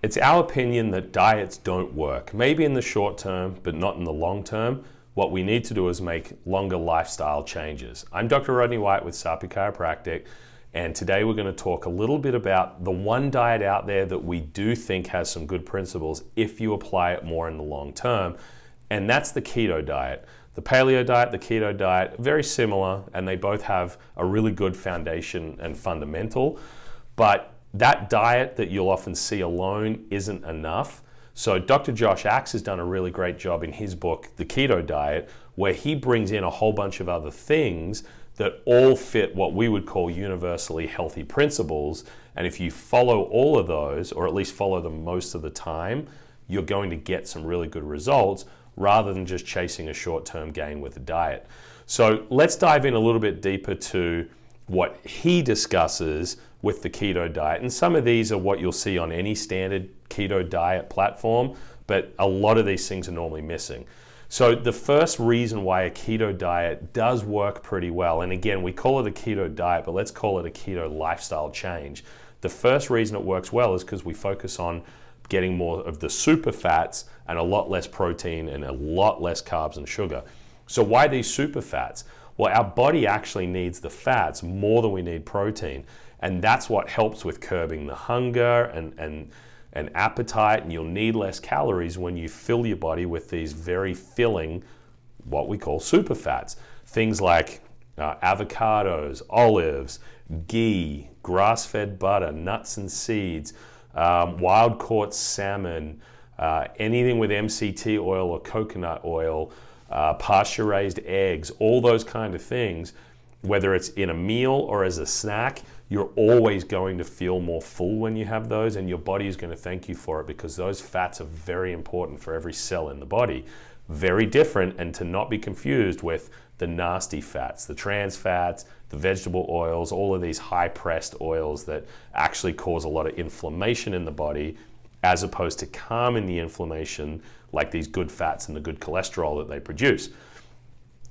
It's our opinion that diets don't work. Maybe in the short term, but not in the long term. What we need to do is make longer lifestyle changes. I'm Dr. Rodney White with Sapi Chiropractic, and today we're going to talk a little bit about the one diet out there that we do think has some good principles if you apply it more in the long term, and that's the keto diet. The paleo diet, the keto diet, very similar, and they both have a really good foundation and fundamental, but that diet that you'll often see alone isn't enough. So Dr. Josh Axe has done a really great job in his book, The Keto Diet, where he brings in a whole bunch of other things that all fit what we would call universally healthy principles. And if you follow all of those, or at least follow them most of the time, you're going to get some really good results rather than just chasing a short-term gain with a diet. So let's dive in a little bit deeper to what he discusses with the keto diet. And some of these are what you'll see on any standard keto diet platform, but a lot of these things are normally missing. So the first reason why a keto diet does work pretty well, and again, we call it a keto diet, but let's call it a keto lifestyle change. The first reason it works well is because we focus on getting more of the super fats and a lot less protein and a lot less carbs and sugar. So why these super fats? Well, our body actually needs the fats more than we need protein. And that's what helps with curbing the hunger and appetite, and you'll need less calories when you fill your body with these very filling, what we call super fats. Things like avocados, olives, ghee, grass-fed butter, nuts and seeds, wild-caught salmon, anything with MCT oil or coconut oil, pasture-raised eggs, all those kind of things, whether it's in a meal or as a snack, you're always going to feel more full when you have those, and your body is going to thank you for it because those fats are very important for every cell in the body. Very different, and to not be confused with the nasty fats, the trans fats, the vegetable oils, all of these high-pressed oils that actually cause a lot of inflammation in the body, as opposed to calming the inflammation like these good fats and the good cholesterol that they produce.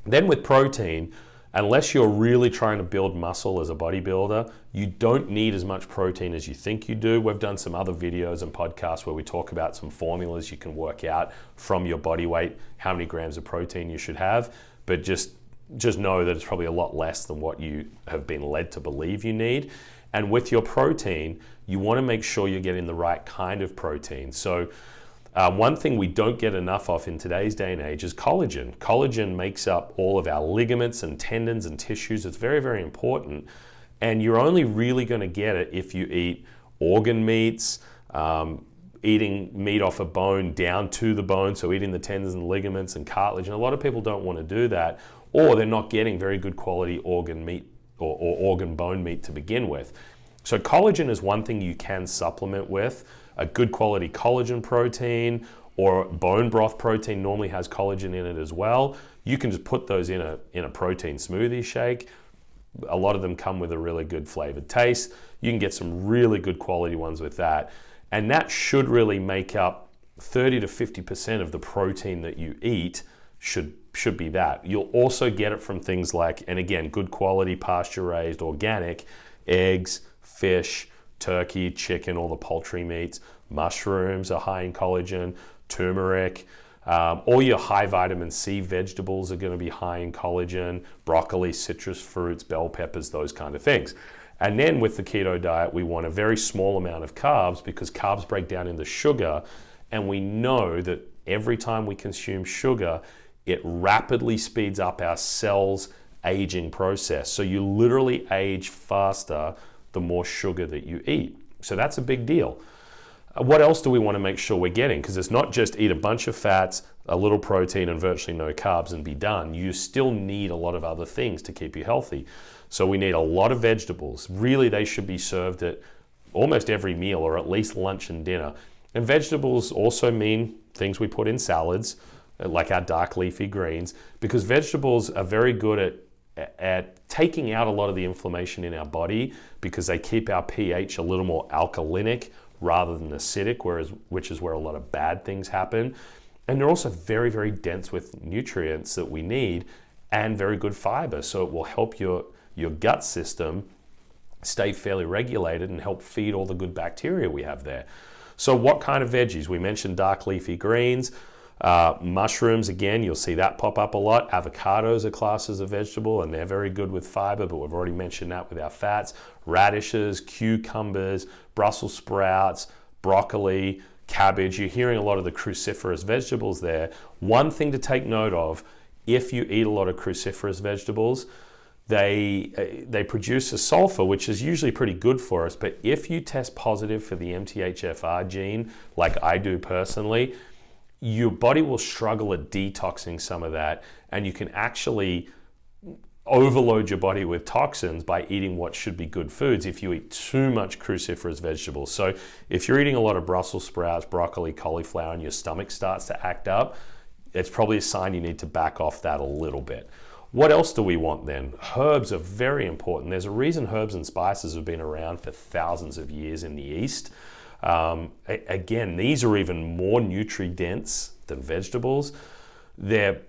Then with protein, unless you're really trying to build muscle as a bodybuilder, you don't need as much protein as you think you do. We've done some other videos and podcasts where we talk about some formulas you can work out from your body weight, how many grams of protein you should have, but just know that it's probably a lot less than what you have been led to believe you need. And with your protein, you want to make sure you're getting the right kind of protein. So one thing we don't get enough of in today's day and age is collagen. Collagen makes up all of our ligaments and tendons and tissues. It's very, very important. And you're only really going to get it if you eat organ meats, eating meat off a bone down to the bone, so eating the tendons and ligaments and cartilage. And a lot of people don't want to do that, or they're not getting very good quality organ meat or organ bone meat to begin with. So collagen is one thing you can supplement with. A good quality collagen protein or bone broth protein normally has collagen in it as well. You can just put those in a protein smoothie shake. A lot of them come with a really good flavored taste. You can get some really good quality ones with that. And that should really make up 30 to 50% of the protein that you eat should be that. You'll also get it from things like, and again, good quality pasture raised organic, eggs, fish, turkey, chicken, all the poultry meats. Mushrooms are high in collagen, turmeric, all your high vitamin C vegetables are going to be high in collagen, broccoli, citrus fruits, bell peppers, those kind of things. And then with the keto diet, we want a very small amount of carbs because carbs break down into sugar, and we know that every time we consume sugar, it rapidly speeds up our cells' aging process. So you literally age faster the more sugar that you eat. So that's a big deal. What else do we want to make sure we're getting? Because it's not just eat a bunch of fats, a little protein, and virtually no carbs and be done. You still need a lot of other things to keep you healthy. So we need a lot of vegetables. Really, they should be served at almost every meal, or at least lunch and dinner. And vegetables also mean things we put in salads, like our dark leafy greens, because vegetables are very good at taking out a lot of the inflammation in our body because they keep our pH a little more alkalinic rather than acidic, which is where a lot of bad things happen. And they're also very, very dense with nutrients that we need and very good fiber. So it will help your gut system stay fairly regulated and help feed all the good bacteria we have there. So what kind of veggies? We mentioned dark leafy greens, mushrooms, again, you'll see that pop up a lot. Avocados are classed as a vegetable and they're very good with fiber, but we've already mentioned that with our fats. Radishes, cucumbers, Brussels sprouts, broccoli, cabbage. You're hearing a lot of the cruciferous vegetables there. One thing to take note of, if you eat a lot of cruciferous vegetables, they produce a sulfur, which is usually pretty good for us, but if you test positive for the MTHFR gene, like I do personally, your body will struggle at detoxing some of that, and you can actually overload your body with toxins by eating what should be good foods if you eat too much cruciferous vegetables. So if you're eating a lot of Brussels sprouts, broccoli, cauliflower, and your stomach starts to act up, it's probably a sign you need to back off that a little bit. What else do we want then? Herbs are very important. There's a reason herbs and spices have been around for thousands of years in the East. Again, these are even more nutri-dense than vegetables. They're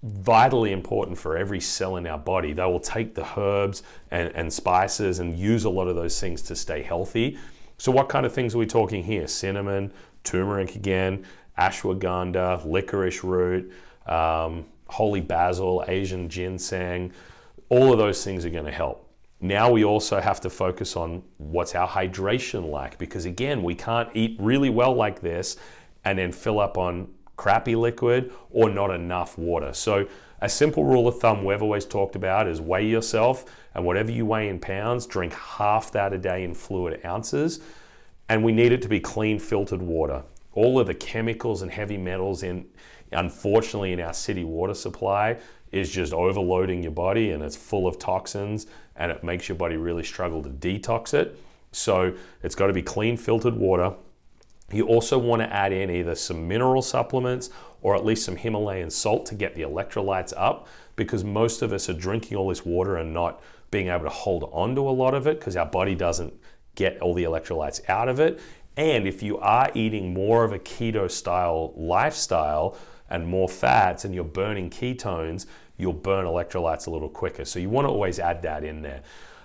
vitally important for every cell in our body. They will take the herbs and spices and use a lot of those things to stay healthy. So what kind of things are we talking here? Cinnamon, turmeric again, ashwagandha, licorice root, holy basil, Asian ginseng. All of those things are going to help. Now we also have to focus on what's our hydration like, because again, we can't eat really well like this and then fill up on crappy liquid or not enough water. So a simple rule of thumb we've always talked about is weigh yourself, and whatever you weigh in pounds, drink half that a day in fluid ounces. And we need it to be clean filtered water. All of the chemicals and heavy metals unfortunately in our city water supply is just overloading your body, and it's full of toxins, and it makes your body really struggle to detox it. So it's got to be clean filtered water. You also want to add in either some mineral supplements or at least some Himalayan salt to get the electrolytes up, because most of us are drinking all this water and not being able to hold on to a lot of it because our body doesn't get all the electrolytes out of it. And if you are eating more of a keto style lifestyle and more fats and you're burning ketones, you'll burn electrolytes a little quicker. So you want to always add that in there.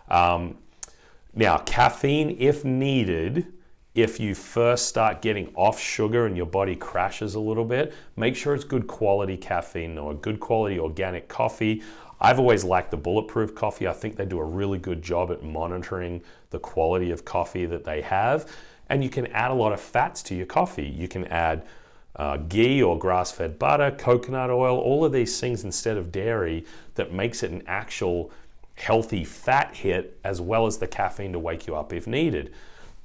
Now, caffeine, if needed, if you first start getting off sugar and your body crashes a little bit, make sure it's good quality caffeine or a good quality organic coffee. I've always liked the Bulletproof coffee. I think they do a really good job at monitoring the quality of coffee that they have. And you can add a lot of fats to your coffee. You can add ghee or grass-fed butter, coconut oil, all of these things instead of dairy that makes it an actual healthy fat hit, as well as the caffeine to wake you up if needed.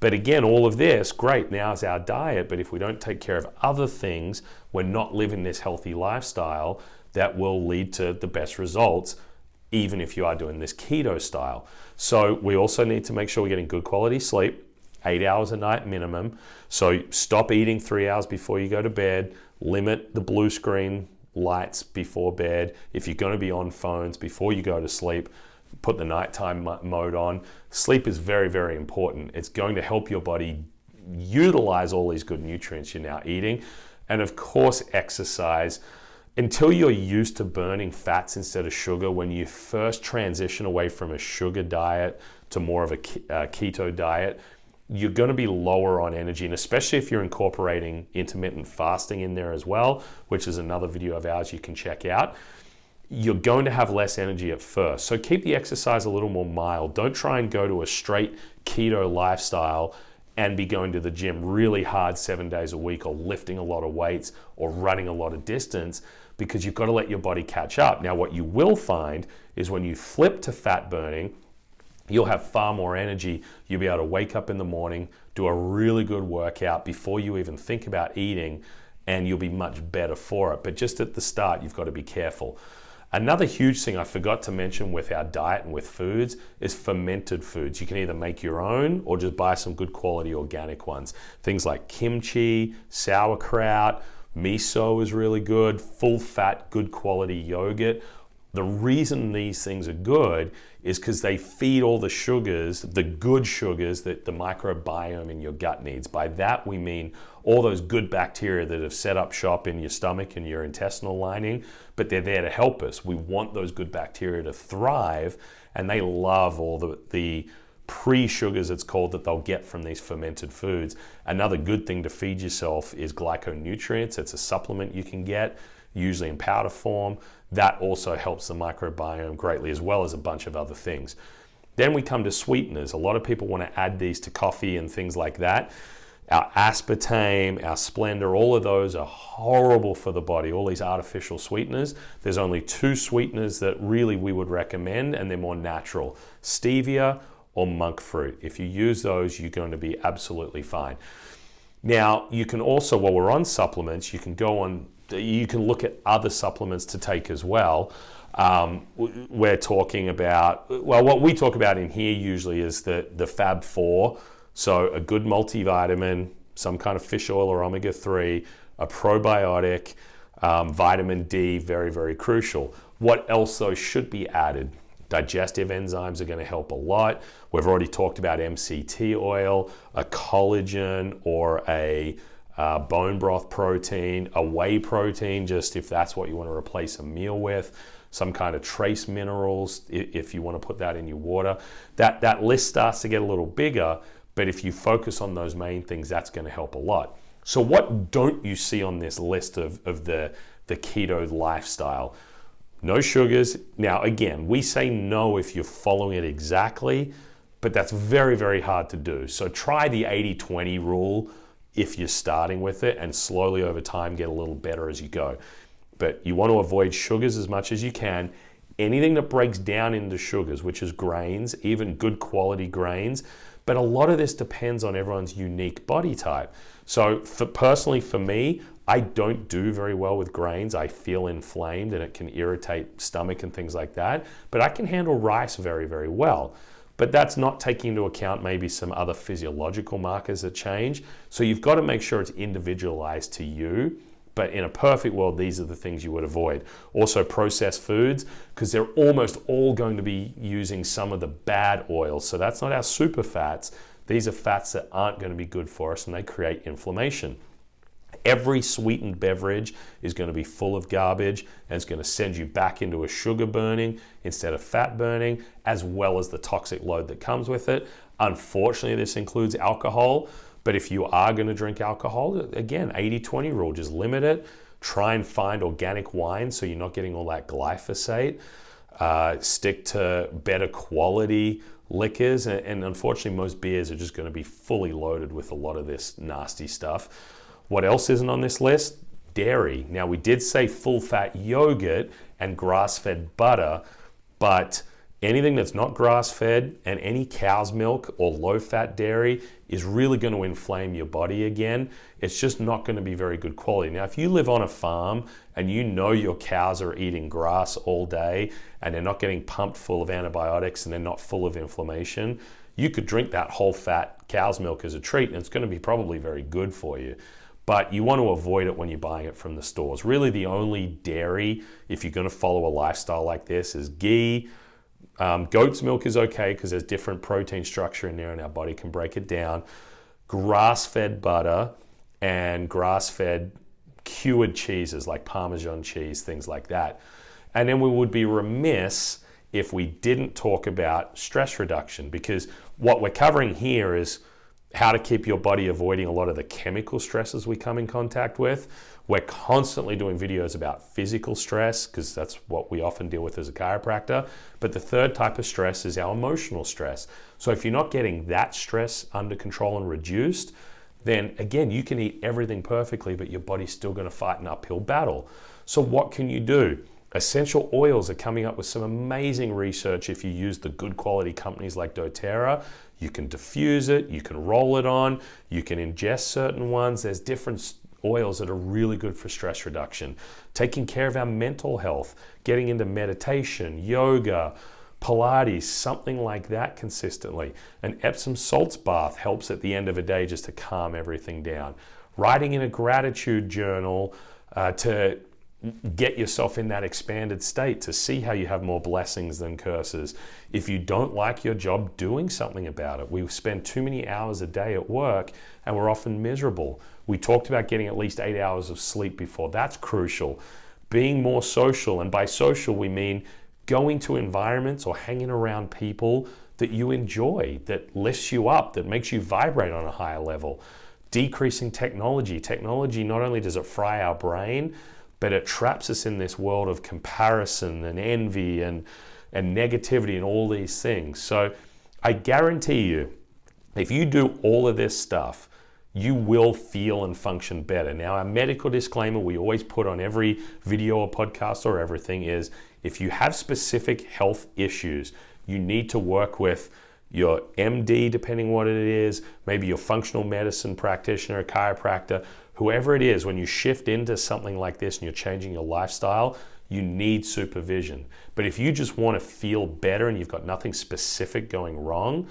But again, all of this, great, now is our diet, but if we don't take care of other things, we're not living this healthy lifestyle that will lead to the best results, even if you are doing this keto style. So we also need to make sure we're getting good quality sleep, 8 hours a night minimum. So stop eating 3 hours before you go to bed, limit the blue screen lights before bed. If you're going to be on phones before you go to sleep, put the nighttime mode on. Sleep is very, very important. It's going to help your body utilize all these good nutrients you're now eating. And of course, exercise. Until you're used to burning fats instead of sugar, when you first transition away from a sugar diet to more of a keto diet, you're going to be lower on energy, and especially if you're incorporating intermittent fasting in there as well, which is another video of ours you can check out, you're going to have less energy at first. So keep the exercise a little more mild. Don't try and go to a straight keto lifestyle and be going to the gym really hard 7 days a week, or lifting a lot of weights or running a lot of distance, because you've got to let your body catch up. Now, what you will find is when you flip to fat burning, you'll have far more energy. You'll be able to wake up in the morning, do a really good workout before you even think about eating, and you'll be much better for it. But just at the start, you've got to be careful. Another huge thing I forgot to mention with our diet and with foods is fermented foods. You can either make your own or just buy some good quality organic ones. Things like kimchi, sauerkraut, miso is really good, full fat, good quality yogurt. The reason these things are good is because they feed all the sugars, the good sugars that the microbiome in your gut needs. By that we mean all those good bacteria that have set up shop in your stomach and your intestinal lining, but they're there to help us. We want those good bacteria to thrive, and they love all the pre-sugars, it's called, that they'll get from these fermented foods. Another good thing to feed yourself is glyconutrients. It's a supplement you can get, usually in powder form. That also helps the microbiome greatly, as well as a bunch of other things. Then we come to sweeteners. A lot of people want to add these to coffee and things like that. Our aspartame, our Splenda, all of those are horrible for the body, all these artificial sweeteners. There's only 2 sweeteners that really we would recommend, and they're more natural: stevia or monk fruit. If you use those, you're going to be absolutely fine. Now, you can also, while we're on supplements, you can look at other supplements to take as well. We're talking about, well, what we talk about in here usually is the Fab 4. So a good multivitamin, some kind of fish oil or omega-3, a probiotic, vitamin D, very, very crucial. What else though should be added? Digestive enzymes are going to help a lot. We've already talked about MCT oil, a collagen or a bone broth protein, a whey protein, just if that's what you want to replace a meal with, some kind of trace minerals if you want to put that in your water. That list starts to get a little bigger, but if you focus on those main things, that's going to help a lot. So what don't you see on this list of the keto lifestyle? No sugars. Now, again, we say no if you're following it exactly, but that's very, very hard to do. So try the 80-20 rule if you're starting with it, and slowly over time get a little better as you go. But you want to avoid sugars as much as you can. Anything that breaks down into sugars, which is grains, even good quality grains. But a lot of this depends on everyone's unique body type. So personally for me, I don't do very well with grains. I feel inflamed and it can irritate stomach and things like that. But I can handle rice very, very well. But that's not taking into account maybe some other physiological markers that change. So you've got to make sure it's individualized to you. But in a perfect world, these are the things you would avoid. Also processed foods, because they're almost all going to be using some of the bad oils. So that's not our super fats. These are fats that aren't going to be good for us, and they create inflammation. Every sweetened beverage is going to be full of garbage, and it's going to send you back into a sugar burning instead of fat burning, as well as the toxic load that comes with it. Unfortunately, this includes alcohol. But if you are going to drink alcohol, again, 80-20 rule, just limit it. Try and find organic wine so you're not getting all that glyphosate. Stick to better quality liquors. And unfortunately, most beers are just going to be fully loaded with a lot of this nasty stuff. What else isn't on this list? Dairy. Now, we did say full-fat yogurt and grass-fed butter, but anything that's not grass-fed and any cow's milk or low-fat dairy is really going to inflame your body again. It's just not going to be very good quality. Now, if you live on a farm and you know your cows are eating grass all day and they're not getting pumped full of antibiotics and they're not full of inflammation, you could drink that whole-fat cow's milk as a treat, and it's going to be probably very good for you. But you want to avoid it when you're buying it from the stores. Really, the only dairy, if you're going to follow a lifestyle like this, is ghee. Goat's milk is okay because there's different protein structure in there and our body can break it down. Grass-fed butter and grass-fed cured cheeses like Parmesan cheese, things like that. And then we would be remiss if we didn't talk about stress reduction, because what we're covering here is how to keep your body avoiding a lot of the chemical stresses we come in contact with. We're constantly doing videos about physical stress because that's what we often deal with as a chiropractor. But the third type of stress is our emotional stress. So if you're not getting that stress under control and reduced, then again, you can eat everything perfectly, but your body's still going to fight an uphill battle. So what can you do? Essential oils are coming up with some amazing research. If you use the good quality companies like doTERRA, you can diffuse it, you can roll it on, you can ingest certain ones. There's different oils that are really good for stress reduction. Taking care of our mental health, getting into meditation, yoga, Pilates, something like that consistently. An Epsom salts bath helps at the end of a day just to calm everything down. Writing in a gratitude journal to get yourself in that expanded state to see how you have more blessings than curses. If you don't like your job, doing something about it. We spend too many hours a day at work and we're often miserable. We talked about getting at least 8 hours of sleep before. That's crucial. Being more social, and by social we mean going to environments or hanging around people that you enjoy, that lifts you up, that makes you vibrate on a higher level. Decreasing technology. Technology, not only does it fry our brain, but it traps us in this world of comparison and envy and negativity and all these things. So I guarantee you, if you do all of this stuff, you will feel and function better. Now, our medical disclaimer we always put on every video or podcast or everything is, if you have specific health issues, you need to work with your MD, depending what it is, maybe your functional medicine practitioner, a chiropractor, whoever it is. When you shift into something like this and you're changing your lifestyle, you need supervision. But if you just want to feel better and you've got nothing specific going wrong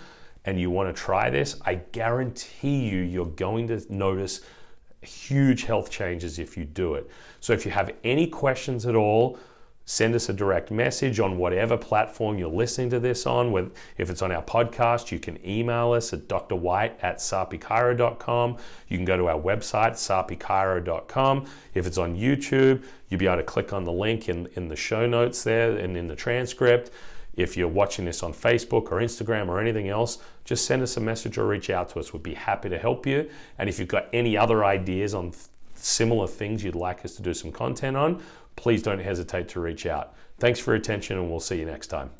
and you want to try this, I guarantee you're going to notice huge health changes if you do it. So if you have any questions at all, send us a direct message on whatever platform you're listening to this on. If it's on our podcast, you can email us at drwhite@sarpychiro.com. You can go to our website, sarpychiro.com. If it's on YouTube, you'll be able to click on the link in the show notes there and in the transcript. If you're watching this on Facebook or Instagram or anything else, just send us a message or reach out to us. We'd be happy to help you. And if you've got any other ideas on similar things you'd like us to do some content on, please don't hesitate to reach out. Thanks for your attention, and we'll see you next time.